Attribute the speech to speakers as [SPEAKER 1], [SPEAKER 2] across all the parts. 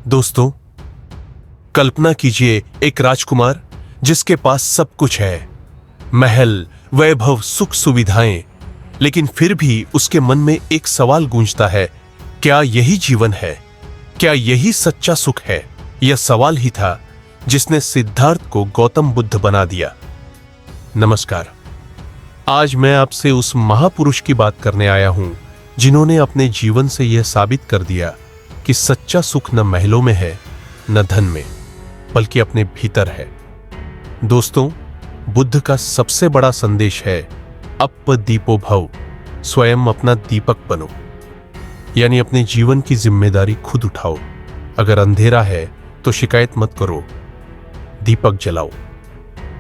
[SPEAKER 1] दोस्तों, कल्पना कीजिए एक राजकुमार जिसके पास सब कुछ है, महल, वैभव, सुख सुविधाएं, लेकिन फिर भी उसके मन में एक सवाल गूंजता है, क्या यही जीवन है? क्या यही सच्चा सुख है? यह सवाल ही था जिसने सिद्धार्थ को गौतम बुद्ध बना दिया। नमस्कार, आज मैं आपसे उस महापुरुष की बात करने आया हूं जिन्होंने अपने जीवन से यह साबित कर दिया कि सच्चा सुख न महलों में है, न धन में, बल्कि अपने भीतर है। दोस्तों, बुद्ध का सबसे बड़ा संदेश है अप्प दीपो भव, स्वयं अपना दीपक बनो, यानी अपने जीवन की जिम्मेदारी खुद उठाओ। अगर अंधेरा है तो शिकायत मत करो, दीपक जलाओ।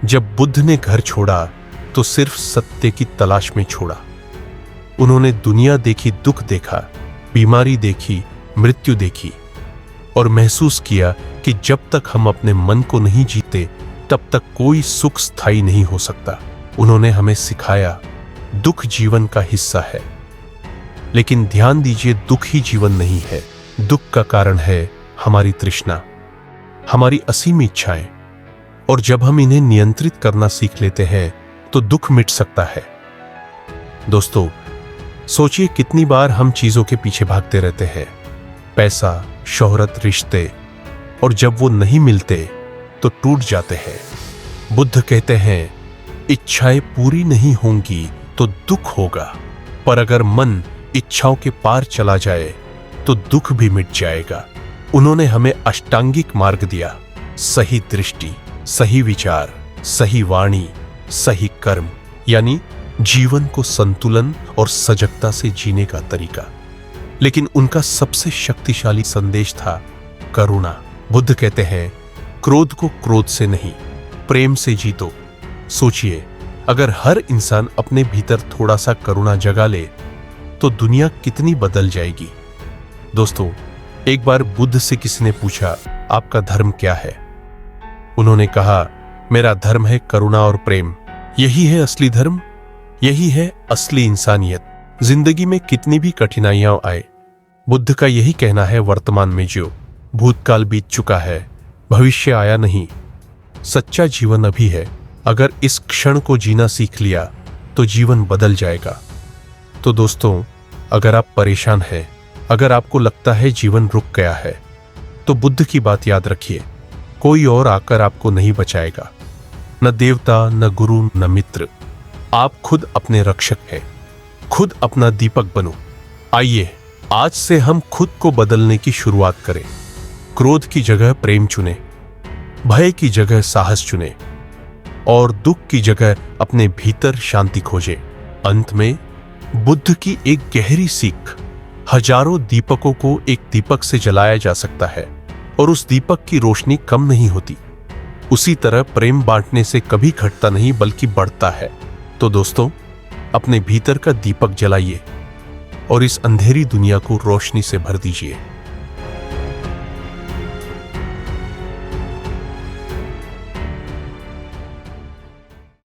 [SPEAKER 1] जब बुद्ध ने घर छोड़ा तो सिर्फ सत्य की तलाश में छोड़ा। उन्होंने दुनिया देखी, दुख देखा, बीमारी देखी, मृत्यु देखी और महसूस किया कि जब तक हम अपने मन को नहीं जीते तब तक कोई सुख स्थायी नहीं हो सकता। उन्होंने हमें सिखाया दुख जीवन का हिस्सा है, लेकिन ध्यान दीजिए, दुख ही जीवन नहीं है। दुख का कारण है हमारी तृष्णा, हमारी असीम इच्छाएं, और जब हम इन्हें नियंत्रित करना सीख लेते हैं तो दुख मिट सकता है। दोस्तों, सोचिए कितनी बार हम चीजों के पीछे भागते रहते हैं, पैसा, शोहरत, रिश्ते, और जब वो नहीं मिलते तो टूट जाते हैं। बुद्ध कहते हैं, इच्छाएं पूरी नहीं होंगी तो दुख होगा, पर अगर मन इच्छाओं के पार चला जाए तो दुख भी मिट जाएगा। उन्होंने हमें अष्टांगिक मार्ग दिया, सही दृष्टि, सही विचार, सही वाणी, सही कर्म, यानी जीवन को संतुलन और सजगता से जीने का तरीका। लेकिन उनका सबसे शक्तिशाली संदेश था करुणा। बुद्ध कहते हैं, क्रोध को क्रोध से नहीं, प्रेम से जीतो। सोचिए, अगर हर इंसान अपने भीतर थोड़ा सा करुणा जगा ले तो दुनिया कितनी बदल जाएगी। दोस्तों, एक बार बुद्ध से किसी ने पूछा, आपका धर्म क्या है? उन्होंने कहा, मेरा धर्म है करुणा और प्रेम। यही है असली धर्म, यही है असली इंसानियत। जिंदगी में कितनी भी कठिनाइयां आए, बुद्ध का यही कहना है, वर्तमान में जियो। भूतकाल बीत चुका है, भविष्य आया नहीं। सच्चा जीवन अभी है। अगर इस क्षण को जीना सीख लिया तो जीवन बदल जाएगा। तो दोस्तों, अगर आप परेशान हैं, अगर आपको लगता है जीवन रुक गया है, तो बुद्ध की बात याद रखिए, कोई और आकर आपको नहीं बचाएगा। न देवता, न गुरु, न मित्र। आप खुद अपने रक्षक हैं। खुद अपना दीपक बनो। आइए, आज से हम खुद को बदलने की शुरुआत करें। क्रोध की जगह प्रेम चुने, भय की जगह साहस चुने, और दुख की जगह अपने भीतर शांति खोजे। अंत में बुद्ध की एक गहरी सीख, हजारों दीपकों को एक दीपक से जलाया जा सकता है और उस दीपक की रोशनी कम नहीं होती। उसी तरह प्रेम बांटने से कभी घटता नहीं बल्कि बढ़ता है। तो दोस्तों, अपने भीतर का दीपक जलाइए और इस अंधेरी दुनिया को रोशनी से भर दीजिए।